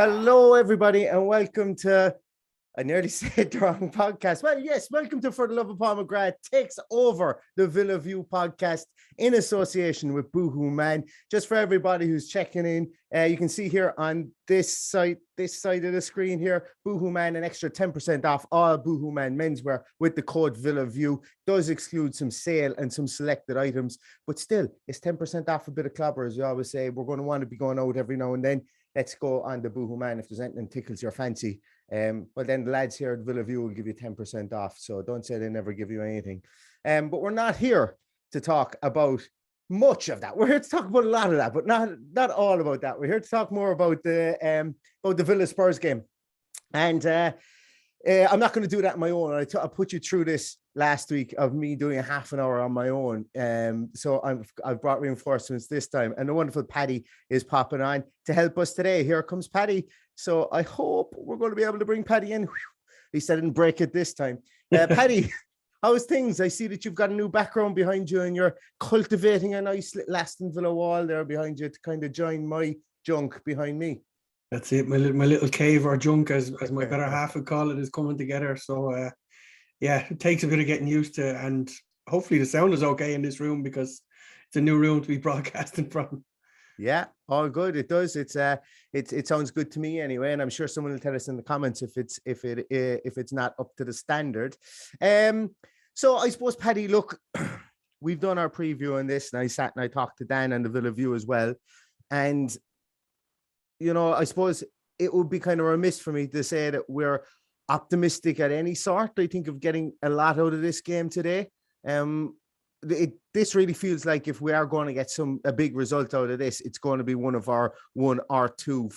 Hello, everybody, and welcome to, I nearly said the wrong podcast. Well, yes, welcome to For the Love of Paul McGrath takes over the Villa View podcast in association with Boohoo Man. Just for everybody who's checking in, you can see here on this side of the screen here, Boohoo Man, an extra 10% off all Boohoo Man menswear with the code Villa View. Does exclude some sale and some selected items, but still, it's 10% off a bit of clobber, as we always say. We're going to want to be going out every now and then. Let's go on the Boohoo Man. If there's anything tickles your fancy, well, then the lads here at Villa View will give you 10% off. So don't say they never give you anything. But we're not here to talk about much of that. We're here to talk about a lot of that, but not all about that. We're here to talk more about the Villa Spurs game. And I'm not going to do that on my own. I put you through this last week of me doing a half an hour on my own. So I've brought reinforcements this time. And the wonderful Paddy is popping on to help us today. Here comes Paddy. So I hope we're going to be able to bring Paddy in. He said I didn't break it this time. Paddy, how's things? I see that you've got a new background behind you and you're cultivating a nice little Aston Villa wall there behind you to kind of join my junk behind me. That's it. My little cave or junk, as my better half would call it, is coming together. So, yeah, it takes a bit of getting used to, and hopefully the sound is okay in this room because it's a new room to be broadcasting from. Yeah, all good. It does. It sounds good to me anyway, and I'm sure someone will tell us in the comments if it's not up to the standard. So I suppose, Paddy, look, we've done our preview on this, and I sat and I talked to Dan and the Villa View as well, and I suppose it would be kind of remiss for me to say that we're optimistic at any sort. I think of getting a lot out of this game today. This really feels like if we are going to get a big result out of this, it's going to be one or two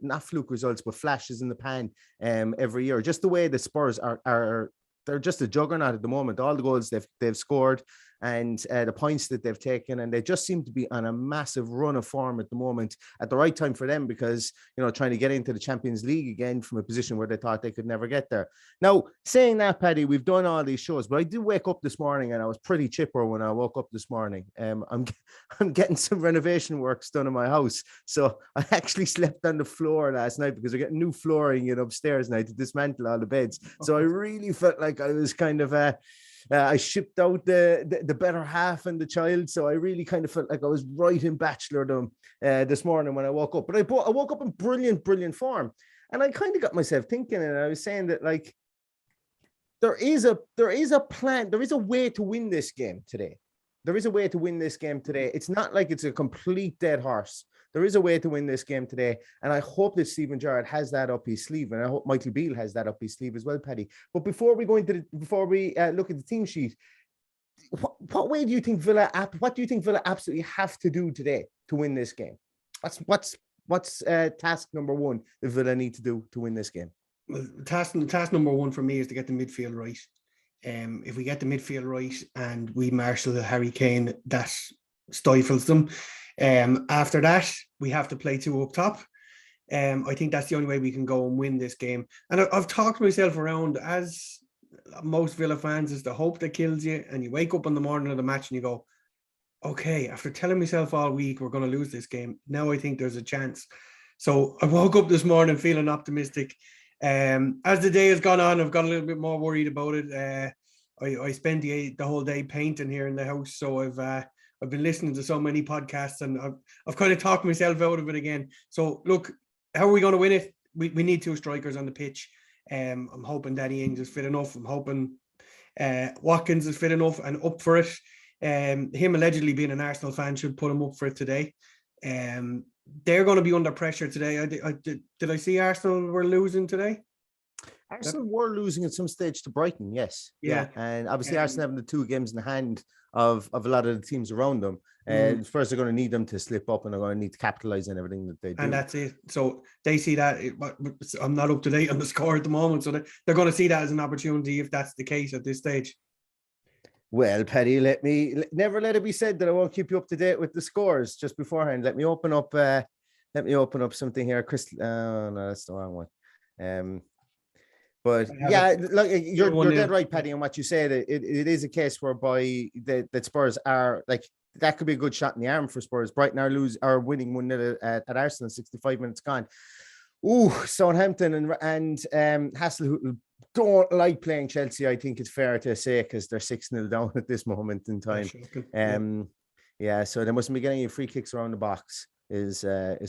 not fluke results, but flashes in the pan every year. Just the way the Spurs are they're just a juggernaut at the moment. All the goals they've scored and the points that they've taken, and they just seem to be on a massive run of form at the moment, at the right time for them, because trying to get into the Champions League again from a position where they thought they could never get there. Now, saying that, Paddy, we've done all these shows, but I did wake up this morning and I was pretty chipper when I woke up this morning. I'm getting some renovation works done in my house, so I actually slept on the floor last night because we're getting new flooring in upstairs now to dismantle all the beds. So I really felt like I was kind of I shipped out the better half and the child, so I really kind of felt like I was right in bachelordom this morning when I woke up. But I woke up in brilliant form, and I kind of got myself thinking, and I was saying that, like, there is a plan, there is a way to win this game today. There is a way to win this game today. It's not like it's a complete dead horse. There is a way to win this game today, and I hope that Stephen Gerrard has that up his sleeve, and I hope Michael Beale has that up his sleeve as well, Paddy. But before we look at the team sheet, what do you think Villa absolutely have to do today to win this game? What's task number one that Villa need to do to win this game? Well, task number one for me is to get the midfield right. If we get the midfield right and we marshal Harry Kane, that stifles them. After that, we have to play two up top. I think that's the only way we can go and win this game. And I've talked myself around, as most Villa fans, is the hope that kills you. And you wake up on the morning of the match and you go, okay, after telling myself all week we're going to lose this game, now I think there's a chance. So I woke up this morning feeling optimistic. As the day has gone on, I've got a little bit more worried about it. I spent the whole day painting here in the house, so I've been listening to so many podcasts, and I've kind of talked myself out of it again. So look, how are we going to win it? We need two strikers on the pitch. I'm hoping Danny Ings is fit enough. I'm hoping Watkins is fit enough and up for it. Him allegedly being an Arsenal fan should put him up for it today. They're going to be under pressure today. Did I see Arsenal were losing today? Arsenal were losing at some stage to Brighton, yes. Yeah. And obviously Arsenal having the two games in the hand of a lot of the teams around them. And first they're going to need them to slip up, and they're going to need to capitalize on everything that they do. And that's it. So they see that. I'm not up to date on the score at the moment, so they're going to see that as an opportunity if that's the case at this stage. Well, Paddy, never let it be said that I won't keep you up to date with the scores just beforehand. Let me open up something here. No, that's the wrong one. But yeah, look, you're dead right, Paddy, on what you said. It is a case whereby that Spurs are, like, that could be a good shot in the arm for Spurs. Brighton are winning 1-0 at Arsenal, 65 minutes gone. Southampton and Hassel don't like playing Chelsea. I think it's fair to say, because they're 6-0 down at this moment in time. So they mustn't be getting any free kicks around the box. Is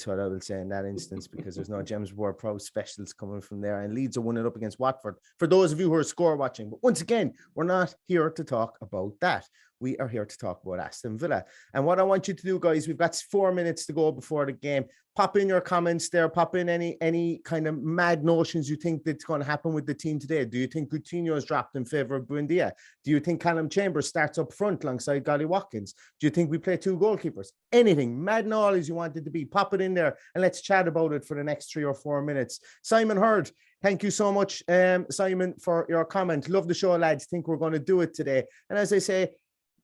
what I will say in that instance, because there's no James Ward-Prowse specials coming from there, and Leeds are winning up against Watford. For those of you who are score watching, but once again, we're not here to talk about that. We are here to talk about Aston Villa. And what I want you to do, guys, we've got 4 minutes to go before the game. Pop in your comments there. Pop in any kind of mad notions you think that's going to happen with the team today. Do you think Coutinho is dropped in favour of Buendia? Do you think Callum Chambers starts up front alongside Golly Watkins? Do you think we play 2 goalkeepers? Anything, mad knowledge you want it to be, pop it in there and let's chat about it for the next 3 or 4 minutes. Simon Hurd, thank you so much, Simon, for your comment. Love the show, lads. Think we're going to do it today. And as I say,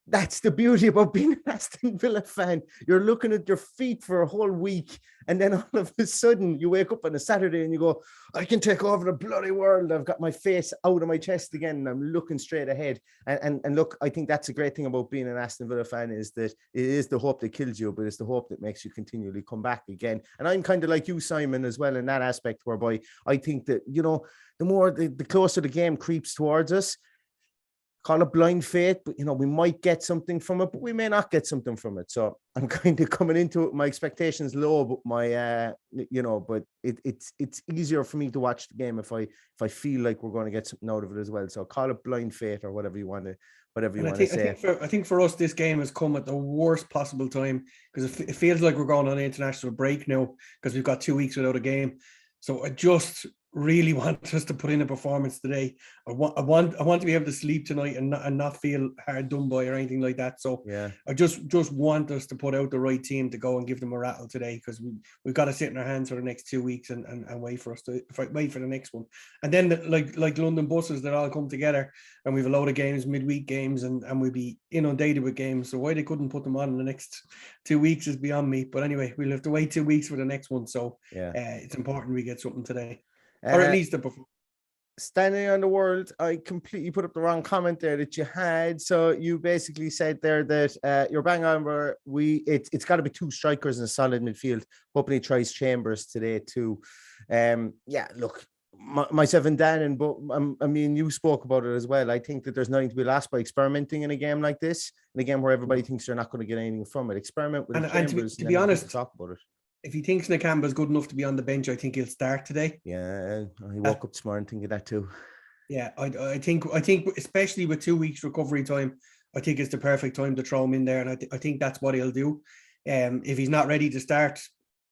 that's the beauty about being an Aston Villa fan. You're looking at your feet for a whole week, and then all of a sudden you wake up on a Saturday and you go, I can take over the bloody world. I've got my face out of my chest again and I'm looking straight ahead. And look, I think that's a great thing about being an Aston Villa fan, is that it is the hope that kills you, but it's the hope that makes you continually come back again. And I'm kind of like you, Simon, as well, in that aspect, whereby I think that, you know, the closer the game creeps towards us, call it blind faith, but, you know, we might get something from it, but we may not get something from it. So I'm kind of coming into it, my expectations low, but but it's easier for me to watch the game if I feel like we're going to get something out of it as well. So call it blind faith or whatever you want to say. I think for us, this game has come at the worst possible time, because it feels like we're going on an international break now, because we've got 2 weeks without a game. So I just really want us to put in a performance today. I want to be able to sleep tonight and not feel hard done by or anything like that. So yeah, I just want us to put out the right team to go and give them a rattle today, because we've got to sit in our hands for the next 2 weeks and wait for us to wait for the next one. And then like London buses, that all come together, and we've a load of games, midweek games, and we'll be inundated with games. So why they couldn't put them on in the next 2 weeks is beyond me. But anyway, we'll have to wait 2 weeks for the next one. So yeah, it's important we get something today. Or at least the performance. Standing on the world, I completely put up the wrong comment there that you had. So you basically said there that you're bang on where it's got to be 2 strikers in a solid midfield. Hoping he tries Chambers today too. Look, myself and Dan, but I mean, you spoke about it as well. I think that there's nothing to be lost by experimenting in a game like this, in a game where everybody thinks they're not going to get anything from it. Experiment with Chambers. To be honest, talk about it. If he thinks Nakamba is good enough to be on the bench, I think he'll start today. Yeah, I woke up this morning thinking that too. Yeah, I think especially with 2 weeks recovery time, I think it's the perfect time to throw him in there, and I think that's what he'll do. If he's not ready to start,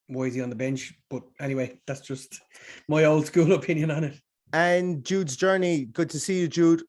why is he on the bench? But anyway, that's just my old school opinion on it. And Jude's journey, good to see you, Jude.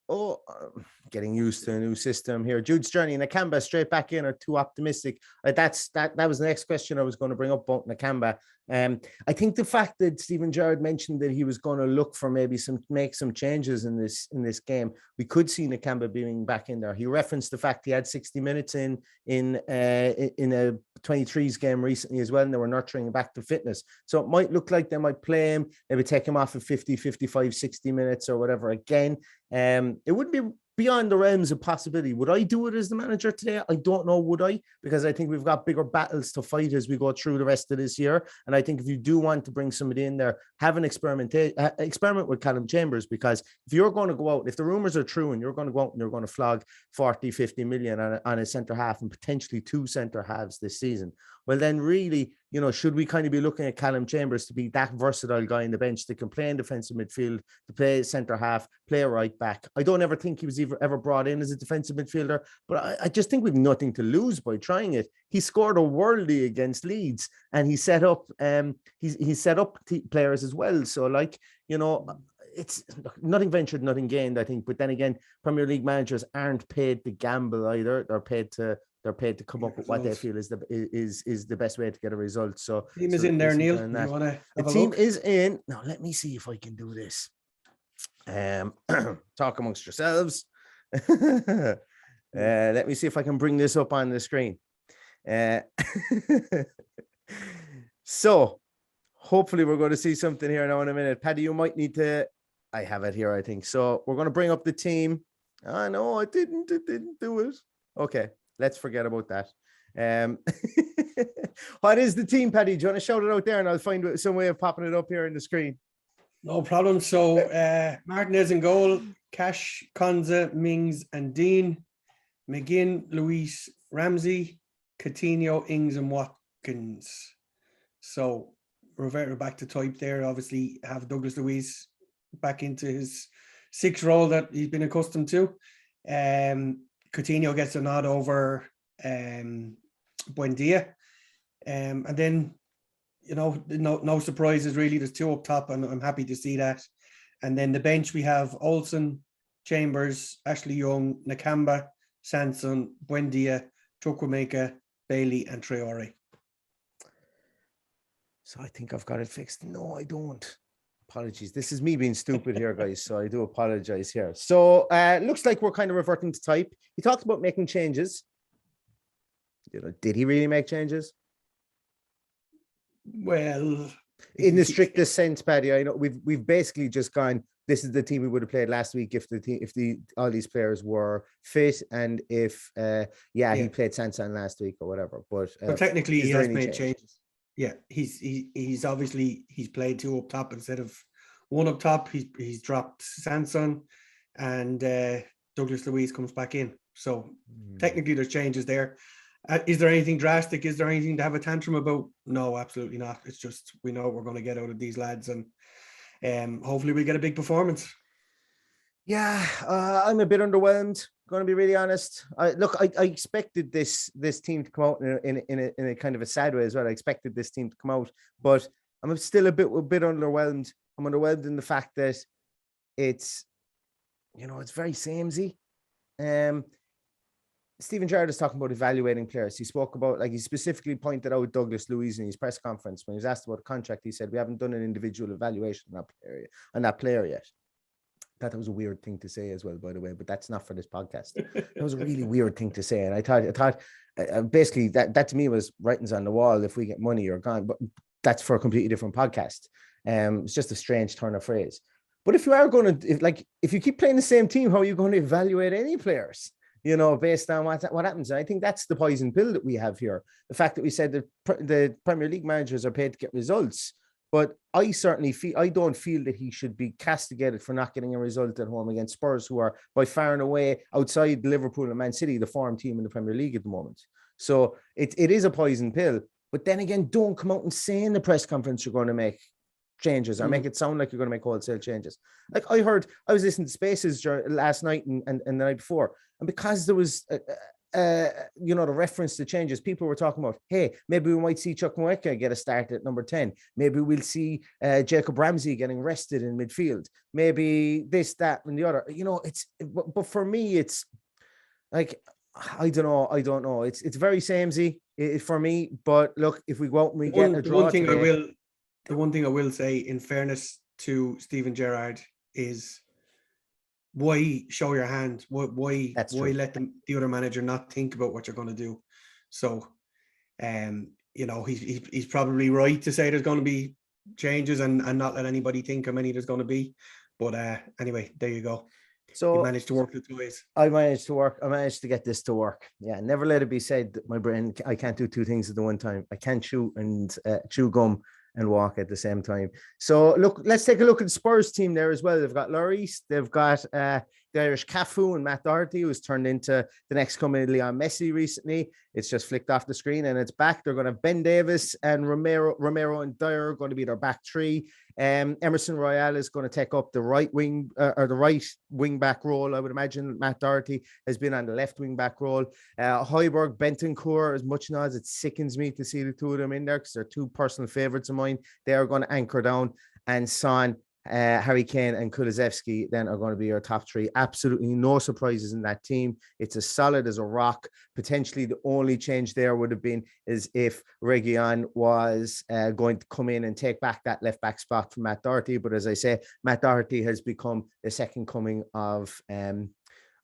Getting used to a new system here. Jude's journey, Nakamba straight back in, or too optimistic? That was the next question I was going to bring up about Nakamba. I think the fact that Stephen Gerrard mentioned that he was going to look for maybe make some changes in this game, we could see Nakamba being back in there. He referenced the fact he had 60 minutes in a 23s game recently as well, and they were nurturing back to fitness. So it might look like they might play him, maybe take him off at 50, 55, 60 minutes or whatever again. It wouldn't be beyond the realms of possibility. Would I do it as the manager today? I don't know, would I? Because I think we've got bigger battles to fight as we go through the rest of this year. And I think if you do want to bring somebody in there, have an experiment with Callum Chambers, because if you're going to go out, if the rumors are true and you're going to go out and you're going to flog 40, 50 million on a centre half and potentially 2 centre halves this season, well then really, you know, should we kind of be looking at Callum Chambers to be that versatile guy in the bench that can play in defensive midfield, to play centre half, play a right back? I don't ever think he was ever brought in as a defensive midfielder, but I just think we've nothing to lose by trying it. He scored a worldie against Leeds, and he set up players as well. So, like, you know, it's nothing ventured, nothing gained, I think. But then again, Premier League managers aren't paid to gamble either. They're paid to come up with what they feel is the best way to get a result. So team is in there, Neil. The team is in. Now let me see if I can do this. Talk amongst yourselves. Let me see if I can bring this up on the screen. So hopefully we're going to see something here now in a minute. Paddy, you might need to. I have it here, I think. So we're going to bring up the team. Oh, no, I didn't do it. Okay. Let's forget about that. What is the team, Paddy? Do you want to shout it out there, and I'll find some way of popping it up here on the screen. No problem. So Martinez in goal, Cash, Konza, Mings, and Dean, McGinn, Luis, Ramsey, Coutinho, Ings, and Watkins. So reverted back to type there. Obviously, have Douglas Luiz back into his sixth role that he's been accustomed to. Coutinho gets a nod over Buendia. And then, no surprises really. There's two up top, and I'm happy to see that. And then the bench, we have Olsen, Chambers, Ashley Young, Nakamba, Sanson, Buendia, Chukwuemeka, Bailey, and Traore. So I think I've got it fixed. No, I don't. Apologies. This is me being stupid here, guys. So I do apologize here. So looks like we're kind of reverting to type. He talked about making changes. Did he really make changes? Well, in the strictest sense, Paddy, I know we've basically just gone. This is the team we would have played last week if all these players were fit, and if he played Sanson last week or whatever. But technically, he has made changes. Yeah, he's obviously played two up top instead of one up top. He's dropped Sanson, and Douglas Luiz comes back in. So technically, there's changes there. Is there anything drastic? Is there anything to have a tantrum about? No, absolutely not. It's just we know what we're going to get out of these lads, and hopefully we get a big performance. Yeah, I'm a bit underwhelmed. Going to be really honest. I expected this team to come out in a kind of a sad way as well. I expected this team to come out, but I'm still a bit underwhelmed. I'm underwhelmed in the fact that it's very samey. Stephen Gerrard is talking about evaluating players. He spoke about, he specifically pointed out Douglas Luiz in his press conference when he was asked about a contract. He said, we haven't done an individual evaluation on that player yet. That was a weird thing to say as well, by the way, but that's not for this podcast. That was a really weird thing to say. And I thought basically that to me was writings on the wall. If we get money, you're gone. But that's for a completely different podcast. It's just a strange turn of phrase. But if you are going to, if you keep playing the same team, how are you going to evaluate any players? Based on what happens. And I think that's the poison pill that we have here. The fact that we said that the Premier League managers are paid to get results. But I don't feel that he should be castigated for not getting a result at home against Spurs, who are by far and away outside Liverpool and Man City, the form team in the Premier League at the moment. So it is a poison pill. But then again, don't come out and say in the press conference you're going to make changes or make it sound like you're going to make wholesale changes. Like I was listening to Spaces last night and the night before, and because there was the reference to changes, people were talking about, hey, maybe we might see Chukwuemeka get a start at number 10. Maybe we'll see Jacob Ramsey getting rested in midfield. Maybe this, that, and the other. But for me, it's like I don't know. It's very samey for me. But look, if we go out and we get a draw, the one thing I will say, in fairness to Stephen Gerrard, is why show your hand? Why let the other manager not think about what you're going to do? So, he's probably right to say there's going to be changes and not let anybody think how many there's going to be. But anyway, there you go. So you managed to work the two ways. I managed to get this to work. Yeah, never let it be said that my brain, I can't do two things at the one time. I can't chew gum and walk at the same time. So look, let's take a look at the Spurs team there as well. They've got Lloris, they've got the Irish Cafu and Matt Doherty, who's turned into the next coming Leon Messi recently. It's just flicked off the screen and it's back. They're going to have Ben Davis and Romero and Dyer are going to be their back three. Emerson Royale is going to take up the right wing or the right wing back role. I would imagine Matt Doherty has been on the left wing back role. Højbjerg, Bentancur, as much as it sickens me to see the two of them in there because they're two personal favorites of mine. They are going to anchor down, and Son, Harry Kane and Kulusevski then are going to be your top three. Absolutely no surprises in that team. It's as solid as a rock. Potentially the only change there would have been is if Reguilon was going to come in and take back that left back spot from Matt Doherty. But as I say, Matt Doherty has become the second coming of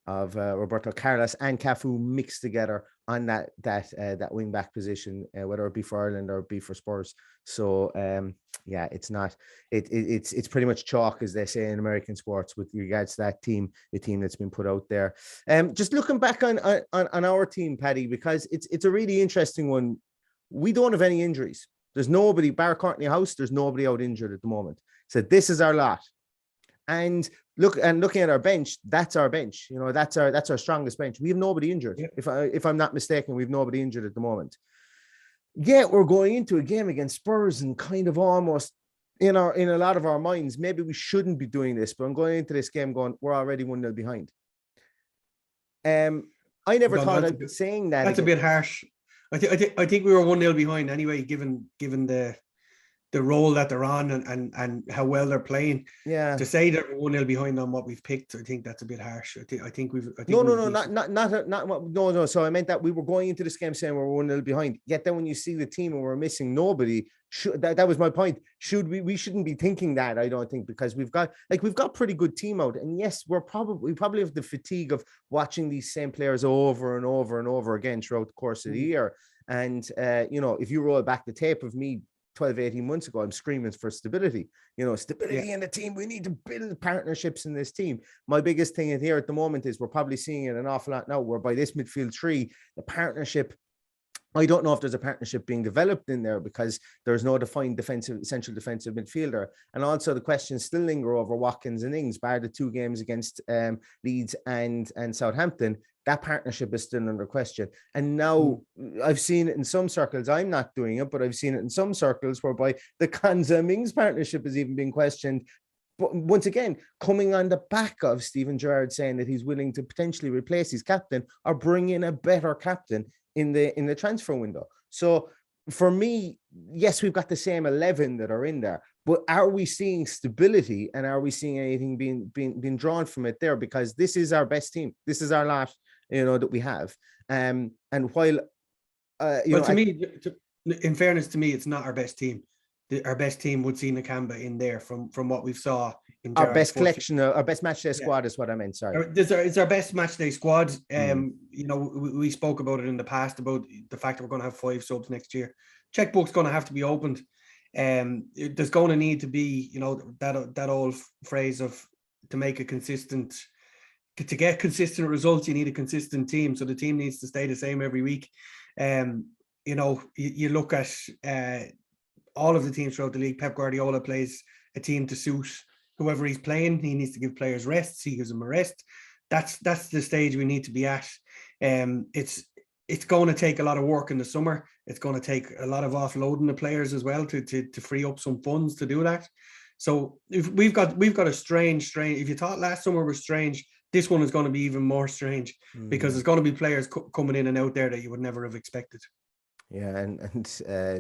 Roberto Carlos and Cafu mixed together on that wing back position, whether it be for Ireland or it be for Spurs. So it's pretty much chalk, as they say in American sports, with regards to that team, the team that's been put out there. Just looking back on our team, Paddy, because it's a really interesting one. we don't have any injuries. There's nobody, bar Courtney House, there's nobody out injured at the moment. So this is our lot. And looking at our bench, that's our bench. You know, that's our strongest bench. We have nobody injured. Yeah. If I'm not mistaken, we have nobody injured at the moment. Yet we're going into a game against Spurs and kind of almost in a lot of our minds, maybe we shouldn't be doing this, but I'm going into this game going, we're already 1-0 behind. I never thought I'd saying that. That's again. A bit harsh. I think we were 1-0 behind anyway, given the role that they're on and how well they're playing. Yeah. To say that we're 1-0 behind on what we've picked, I think that's a bit harsh. No. So I meant that we were going into this game saying we're 1-0 behind. Yet then when you see the team and we're missing nobody, that was my point. We shouldn't be thinking that, I don't think, because we've got pretty good team out. And yes, we probably have the fatigue of watching these same players over and over and over again throughout the course of the year. And if you roll back the tape of me 12, 18 months ago, I'm screaming for stability, stability in the team. We need to build partnerships in this team. My biggest thing here at the moment is we're probably seeing it an awful lot now, where by this midfield three, the partnership, I don't know if there's a partnership being developed in there because there's no defined central defensive midfielder. And also the questions still linger over Watkins and Ings, bar the 2 games against Leeds and Southampton. That partnership is still under question. And now I've seen it in some circles. I'm not doing it, but I've seen it in some circles whereby the Konsa-Mings partnership is even being questioned. But once again, coming on the back of Steven Gerrard saying that he's willing to potentially replace his captain or bring in a better captain in the transfer window. So for me, yes, we've got the same 11 that are in there, but are we seeing stability and are we seeing anything being drawn from it there? Because this is our best team. This is our lot, that we have. And while, in fairness to me, it's not our best team. Our best team would see Nakamba in there from what we saw in our best collection, our best matchday squad is what I meant. Sorry, it's our best matchday squad. We spoke about it in the past about the fact that we're going to have 5 subs next year. Checkbook's going to have to be opened. There's going to need to be, that old phrase of to make a consistent. To get consistent results, you need a consistent team. So the team needs to stay the same every week. You look at all of the teams throughout the league. Pep Guardiola plays a team to suit whoever he's playing. He needs to give players rests. He gives them a rest. That's the stage we need to be at. It's going to take a lot of work in the summer. It's going to take a lot of offloading the players as well to free up some funds to do that. So if we've got a strange. If you thought last summer was strange, this one is going to be even more strange because there's going to be players coming in and out there that you would never have expected. Yeah, and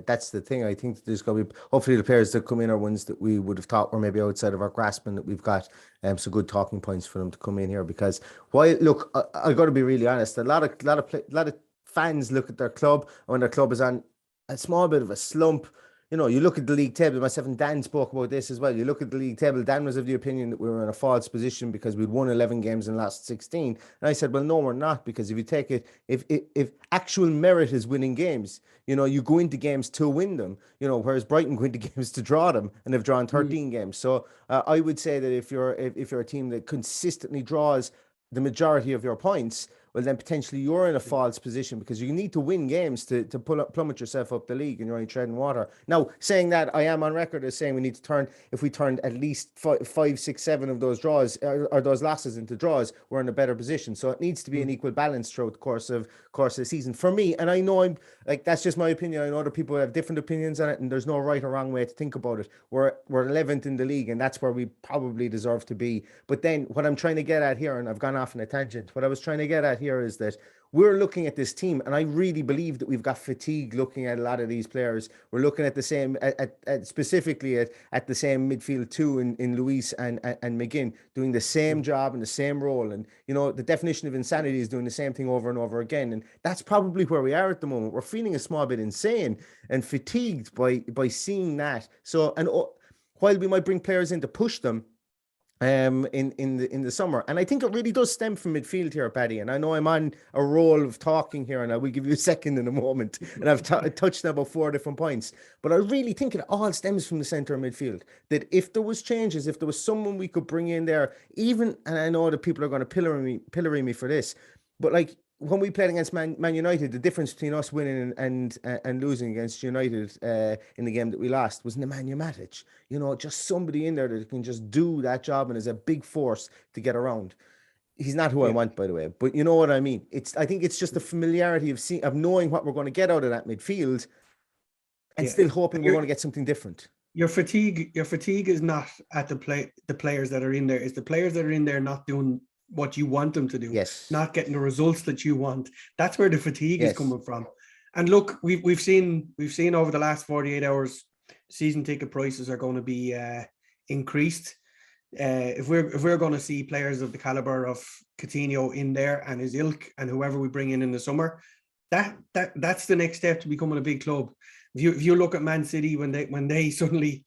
that's the thing. I think there's going to be, hopefully the players that come in are ones that we would have thought were maybe outside of our grasp and that we've got some good talking points for them to come in here. Because look, I got to be really honest, a lot of fans look at their club when their club is on a small bit of a slump. You look at the league table, myself and Dan spoke about this as well. You look at the league table, Dan was of the opinion that we were in a false position because we'd won 11 games and lost 16. And I said, well, no, we're not, because if you take it, if actual merit is winning games, you go into games to win them, whereas Brighton go into games to draw them and they've drawn 13 games. So I would say that if you're a team that consistently draws the majority of your points, well, then potentially you're in a false position because you need to win games to plummet yourself up the league and you're only treading water. Now, saying that, I am on record as saying we need to if we turned at least 5, 6, 7 of those draws or those losses into draws, we're in a better position. So it needs to be an equal balance throughout the course of the season for me. And I know that's just my opinion. I know other people have different opinions on it and there's no right or wrong way to think about it. We're 11th in the league and that's where we probably deserve to be. But then what I'm trying to get at here, and I've gone off on a tangent, what I was trying to get at here is that we're looking at this team, and I really believe that we've got fatigue looking at a lot of these players. We're looking at the same, specifically at the same midfield two in Luis and McGinn doing the same job and the same role. And, the definition of insanity is doing the same thing over and over again. And that's probably where we are at the moment. We're feeling a small bit insane and fatigued by seeing that. So, and while we might bring players in to push them, in the summer, and I think it really does stem from midfield here, Paddy. And I know I'm on a roll of talking here, and I will give you a second in a moment. And I've touched on about 4 different points, but I really think it all stems from the centre of midfield. That if there was changes, if there was someone we could bring in there, even, and I know that people are going to pillory me for this, but when we played against Man United, the difference between us winning and losing against United in the game that we lost was Nemanja Matic. Just somebody in there that can just do that job and is a big force to get around. He's not who I want, by the way, but you know what I mean. I think it's just the familiarity of knowing what we're going to get out of that midfield, and still hoping we're going to get something different. Your fatigue is not at the players that are in there. It's the players that are in there not doing what you want them to do. Yes. Not getting the results that you want. That's where the fatigue is coming from. And look, we've seen over the last 48 hours, season ticket prices are going to be increased. If we're going to see players of the caliber of Coutinho in there and his ilk and whoever we bring in the summer, that's the next step to becoming a big club. If you look at Man City when they suddenly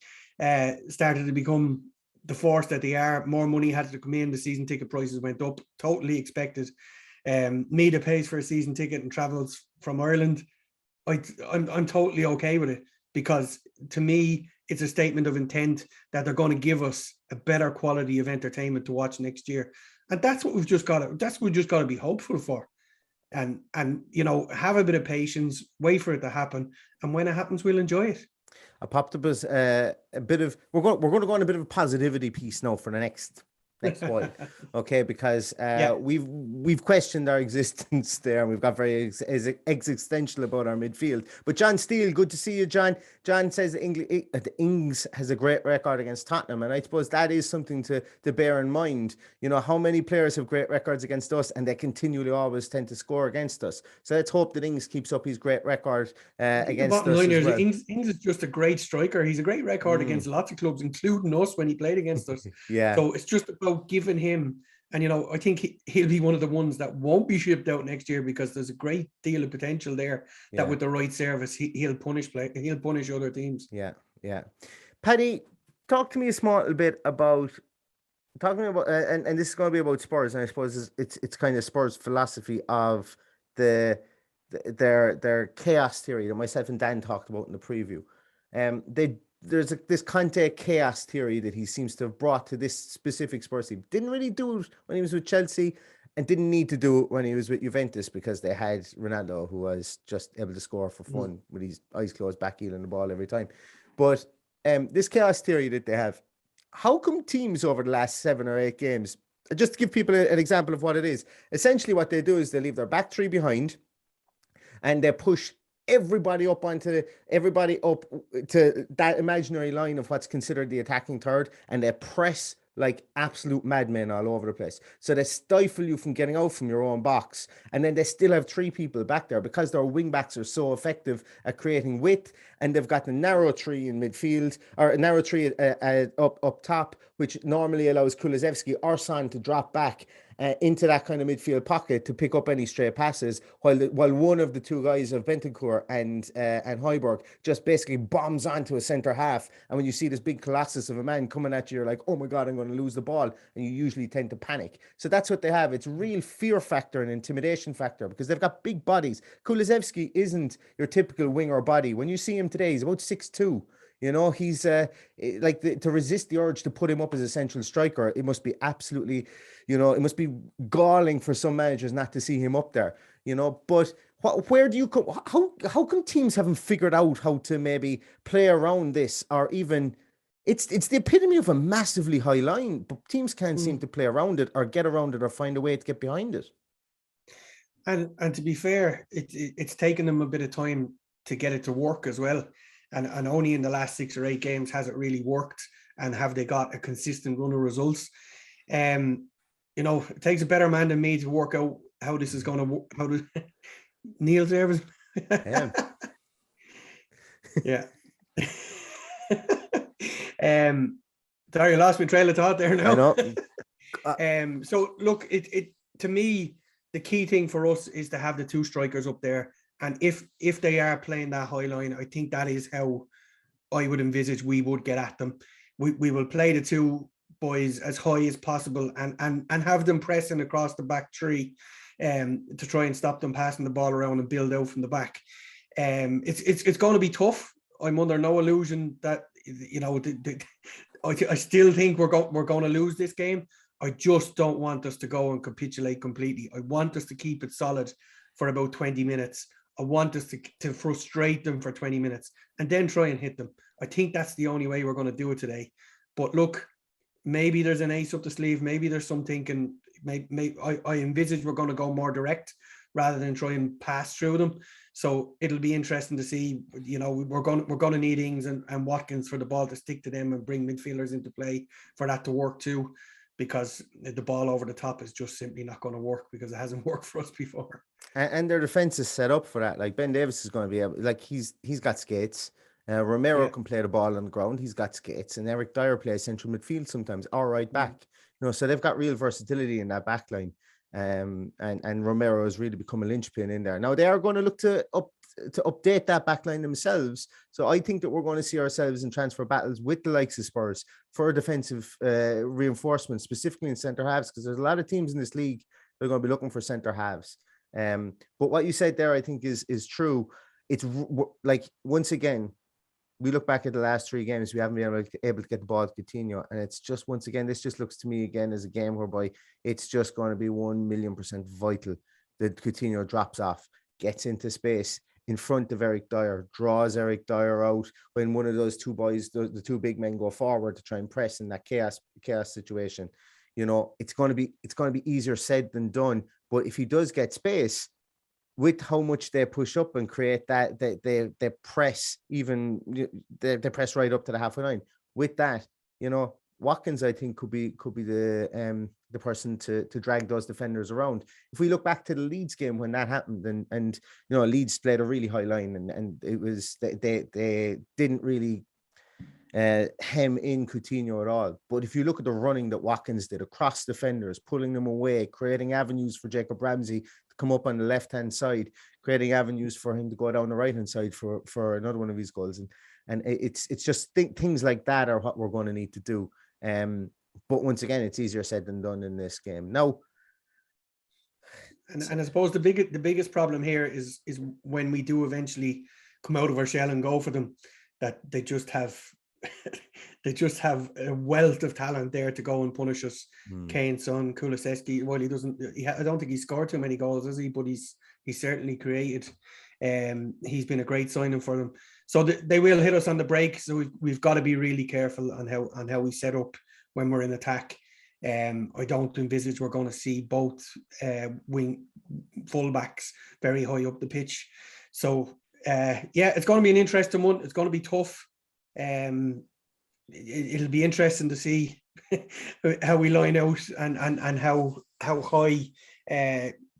started to become the force that they are, more money had to come in, the season ticket prices went up, totally expected. Mida pays for a season ticket and travels from Ireland. I'm totally okay with it, because to me it's a statement of intent that they're going to give us a better quality of entertainment to watch next year, and that's what we've just got to be hopeful for. And have a bit of patience, wait for it to happen, and when it happens, we'll enjoy it. I popped up as a bit of we're going to go on a bit of a positivity piece now for the next while, okay? Because we've questioned our existence there, and we've got very existential about our midfield. But John Steele, good to see you, John. John says the Ings has a great record against Tottenham, and I suppose that is something to bear in mind. How many players have great records against us, and they continually always tend to score against us. So let's hope that Ings keeps up his great record against us as well. Ings is just a great striker. He's a great record against lots of clubs, including us when he played against us. Yeah. So it's just about giving him, and I think he'll be one of the ones that won't be shipped out next year, because there's a great deal of potential there that with the right service he'll punish other teams. Yeah. Paddy, talk to me a small little bit about and this is going to be about Spurs, and I suppose it's kind of Spurs' philosophy of their chaos theory that myself and Dan talked about in the preview. There's this Conte chaos theory that he seems to have brought to this specific Spurs team. Didn't really do it when he was with Chelsea, and didn't need to do it when he was with Juventus, because they had Ronaldo, who was just able to score for fun with his eyes closed, backheeling the ball every time. But this chaos theory that they have, how come teams over the last 7 or 8 games, just to give people an example of what it is, essentially what they do is they leave their back three behind, and they push everybody up to that imaginary line of what's considered the attacking third, and they press like absolute madmen all over the place. So they stifle you from getting out from your own box, and then they still have 3 people back there because their wing backs are so effective at creating width, and they've got the narrow tree in midfield, or a narrow tree up top, which normally allows Kulusevski or Son to drop back into that kind of midfield pocket to pick up any stray passes, while one of the 2 guys of Bentancur and Højbjerg just basically bombs onto a centre half. And when you see this big colossus of a man coming at you, you're like, oh my God, I'm going to lose the ball. And you usually tend to panic. So that's what they have. It's real fear factor and intimidation factor, because they've got big bodies. Kulusevski isn't your typical winger body. When you see him today, he's about 6'2". He's to resist the urge to put him up as a central striker, it must be absolutely, it must be galling for some managers not to see him up there, But where do you come? How come teams haven't figured out how to maybe play around this, or even it's the epitome of a massively high line, but teams can't seem to play around it or get around it or find a way to get behind it. And to be fair, it's taken them a bit of time to get it to work as well. And only in the last 6 or 8 games has it really worked, and have they got a consistent run of results. It takes a better man than me to work out how this is going to work. How to Neil Davis. Yeah. Sorry, I lost my trail of thought there now. I know. So look, it to me, the key thing for us is to have the 2 strikers up there. And if they are playing that high line, I think that is how I would envisage we would get at them. We will play the 2 boys as high as possible and have them pressing across the back three to try and stop them passing the ball around and build out from the back. It's going to be tough. I'm under no illusion that I still think we're going to lose this game, I just don't want us to go and capitulate completely. I want us to keep it solid for about 20 minutes. I want us to frustrate them for 20 minutes and then try and hit them. I think that's the only way we're going to do it today. But look, maybe there's an ace up the sleeve. Maybe there's some thinking. I envisage we're going to go more direct rather than try and pass through them. So it'll be interesting to see. You know, we're going to need Ings and Watkins for the ball to stick to them and bring midfielders into play for that to work too, because the ball over the top is just simply not going to work because it hasn't worked for us before. And their defense is set up for that. Like Ben Davis is going to be able, like he's got skates. Romero can play the ball on the ground. He's got skates, and Eric Dyer plays central midfield sometimes, or right back. You know, so they've got real versatility in that back line. And Romero has really become a linchpin in there. Now they are going to look to update that back line themselves. So I think that we're going to see ourselves in transfer battles with the likes of Spurs for defensive reinforcement, specifically in centre halves, because there's a lot of teams in this league that are going to be looking for centre halves. But what you said there, I think is true. It's like, once again, we look back at the last 3 games, we haven't been able to get the ball to Coutinho. And it's just, once again, this just looks to me again as a game whereby it's just going to be 1,000,000% vital that Coutinho drops off, gets into space in front of Eric Dyer, draws Eric Dyer out when one of those two boys, the 2 big men, go forward to try and press in that chaos situation. You know, it's going to be easier said than done. But if he does get space, with how much they push up and create that, they press, even they press right up to the halfway line. With that, you know, Watkins, I think, could be the person to drag those defenders around. If we look back to the Leeds game when that happened, and you know, Leeds played a really high line, and it was they didn't really hem in Coutinho at all. But if you look at the running that Watkins did across defenders, pulling them away, creating avenues for Jacob Ramsey to come up on the left-hand side, creating avenues for him to go down the right-hand side for another one of his goals. And it's just things like that are what we're going to need to do. But once again, it's easier said than done in this game. Now, and I suppose the biggest problem here is when we do eventually come out of our shell and go for them, that they just have a wealth of talent there to go and punish us. Kane, Son, Kulusevski. Well, I don't think he scored too many goals, has he? But he's certainly created. He's been a great signing for them. So they will hit us on the break. So we've got to be really careful on how we set up when we're in attack. I don't envisage we're going to see both wing fullbacks very high up the pitch. So it's going to be an interesting one. It's going to be tough. It'll be interesting to see how we line out and how high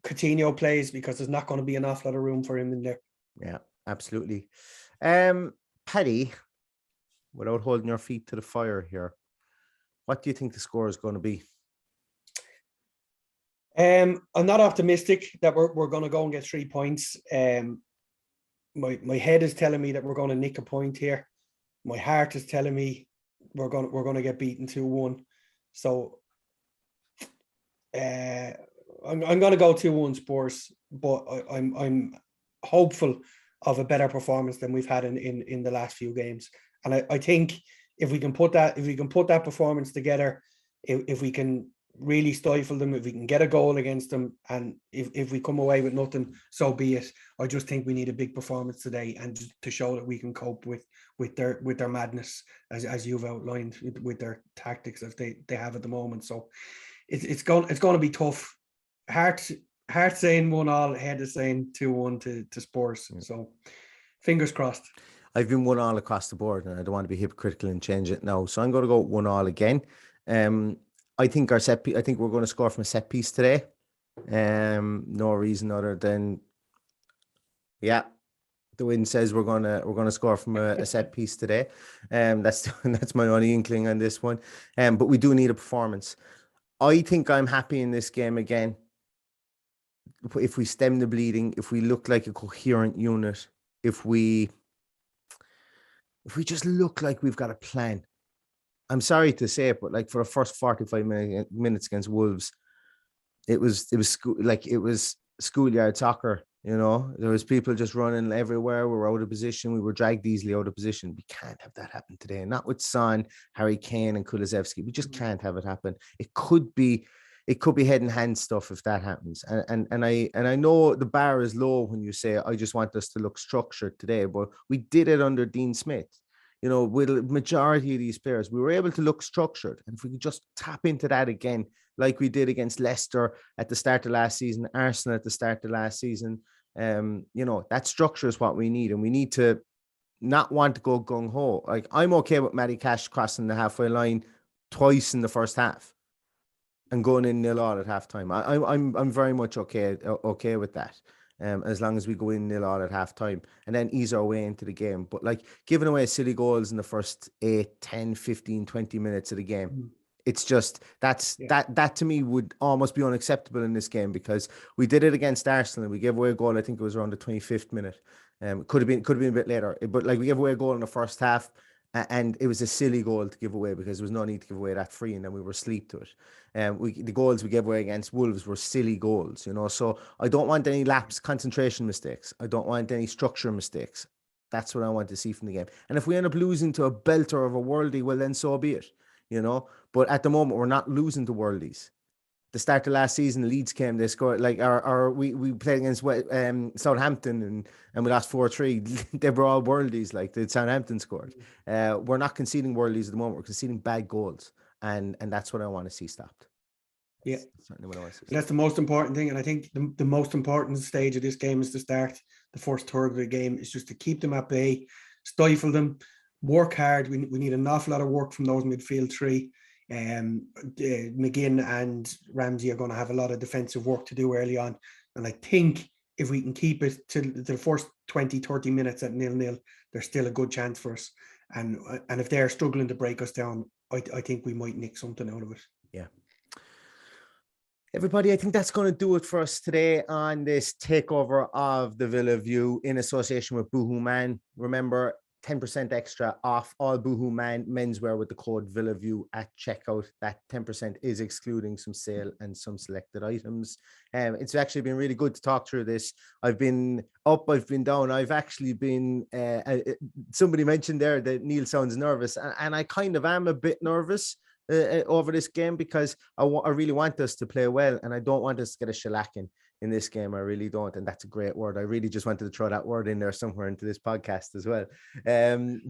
Coutinho plays, because there's not going to be an awful lot of room for him in there. Yeah, absolutely. Paddy, without holding your feet to the fire here, what do you think the score is going to be? I'm not optimistic that we're going to go and get 3 points. My head is telling me that we're going to nick a point here. My heart is telling me we're going to get beaten 2-1. So I'm going to go 2-1 Spurs, but I'm hopeful of a better performance than we've had in the last few games. And I think if we can put that performance together, if we can really stifle them, if we can get a goal against them, and if we come away with nothing, so be it. I just think we need a big performance today, and to show that we can cope with their madness, as you've outlined, with their tactics that they have at the moment. So it's going to be tough. Heart saying 1-1, head is saying 2-1 to Spurs. So fingers crossed. I've been 1-1 across the board, and I don't want to be hypocritical and change it now. So I'm going to go 1-1 again. I think I think we're going to score from a set piece today. No reason other than, the wind says we're gonna score from a set piece today. That's my only inkling on this one. But we do need a performance. I think I'm happy in this game again. If we stem the bleeding, if we look like a coherent unit, if we just look like we've got a plan. I'm sorry to say it, but like for the first 45 minutes against Wolves, it was schoolyard soccer. You know, there was people just running everywhere. We were out of position. We were dragged easily out of position. We can't have that happen today. Not with Son, Harry Kane, and Kulusevski. We just can't have it happen. It could be head and hand stuff if that happens. And I know the bar is low when you say I just want us to look structured today, but we did it under Dean Smith. You know, with the majority of these players, we were able to look structured. And if we could just tap into that again, like we did against Leicester at the start of last season, Arsenal at the start of last season, you know, that structure is what we need. And we need to not want to go gung-ho. Like, I'm okay with Matty Cash crossing the halfway line twice in the first half and going in 0-0 at halftime. I'm very much okay with that. As long as we go in 0-0 at halftime and then ease our way into the game. But like giving away silly goals in the first 8, 10, 15, 20 minutes of the game, it's just that to me would almost be unacceptable in this game, because we did it against Arsenal and we gave away a goal. I think it was around the 25th minute. Could have been a bit later, but like we gave away a goal in the first half. And it was a silly goal to give away because there was no need to give away that free, and then we were asleep to it. The goals we gave away against Wolves were silly goals, you know. So I don't want any lapse concentration mistakes. I don't want any structure mistakes. That's what I want to see from the game. And if we end up losing to a belter of a worldie, well, then so be it, you know. But at the moment, we're not losing to worldies. The start of last season, Leeds came, they scored, like, we played against Southampton and we lost 4-3. They were all worldies, like the Southampton scored. We're not conceding worldies at the moment. We're conceding bad goals. And that's what I want to see stopped. Yeah. That's certainly what I want to see stopped. That's the most important thing. And I think the most important stage of this game is to start the first third of the game. Is just to keep them at bay, stifle them, work hard. We need an awful lot of work from those midfield three. McGinn and Ramsey are going to have a lot of defensive work to do early on, and I think if we can keep it to the first 20-30 minutes at 0-0, there's still a good chance for us, and if they're struggling to break us down, I think we might nick something out of it. Yeah. Everybody, I think that's going to do it for us today on this takeover of the Villa View in association with Boohoo Man. Remember, 10% extra off all Boohoo Man menswear with the code VillaView at checkout. That 10% is excluding some sale and some selected items. It's actually been really good to talk through this. I've been up, I've been down. I've actually been, somebody mentioned there that Neil sounds nervous, and I kind of am a bit nervous over this game, because I really want us to play well, and I don't want us to get a shellacking in this game. I really don't. And that's a great word. I really just wanted to throw that word in there somewhere into this podcast as well.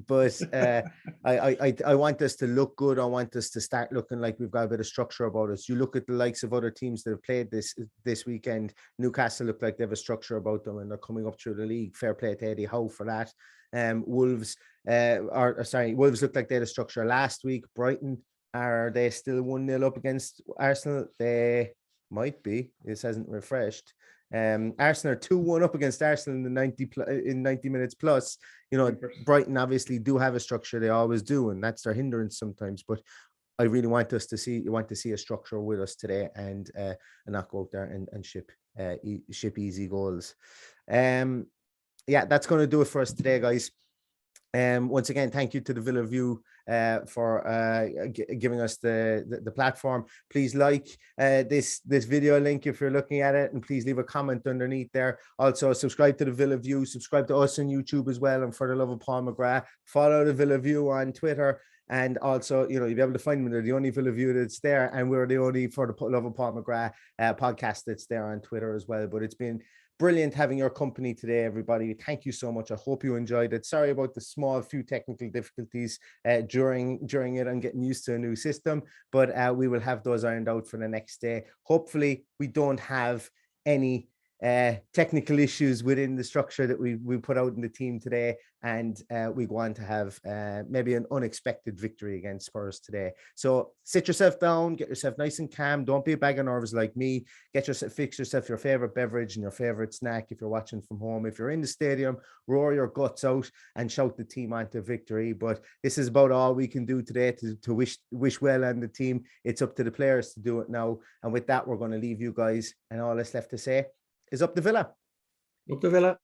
But I want us to look good. I want us to start looking like we've got a bit of structure about us. You look at the likes of other teams that have played this weekend. Newcastle look like they have a structure about them and they're coming up through the league. Fair play to Eddie Howe for that. Wolves looked like they had a structure last week. Brighton, are they still 1-0 up against Arsenal? They might be. This hasn't refreshed. Arsenal are 2-1 up against Arsenal in the 90 minutes plus. You know, Brighton obviously do have a structure. They always do, and that's their hindrance sometimes. But I really want us to see. You want to see a structure with us today, and not go out there and ship easy goals. Yeah, that's going to do it for us today, guys. Once again, thank you to the Villa View for giving us the platform. Please like this video link if you're looking at it, and please leave a comment underneath there. Also, subscribe to the Villa View, subscribe to us on YouTube as well, and for the love of Paul McGrath, follow the Villa View on Twitter. And also, you know, you'll be able to find them. They're the only Villa View that's there, and we're the only For the Love of Paul McGrath podcast that's there on Twitter as well. But it's been brilliant having your company today, everybody. Thank you so much. I hope you enjoyed it. Sorry about the small few technical difficulties during it and getting used to a new system, but we will have those ironed out for the next day. Hopefully, we don't have any technical issues within the structure that we put out in the team today, and we go on to have maybe an unexpected victory against Spurs today. So sit yourself down, get yourself nice and calm. Don't be a bag of nerves like me. Fix yourself your favorite beverage and your favorite snack if you're watching from home. If you're in the stadium, roar your guts out and shout the team on to victory. But this is about all we can do today to wish well on the team. It's up to the players to do it now. And with that, we're going to leave you guys, and all that's left to say is up the Villa. Up the Villa.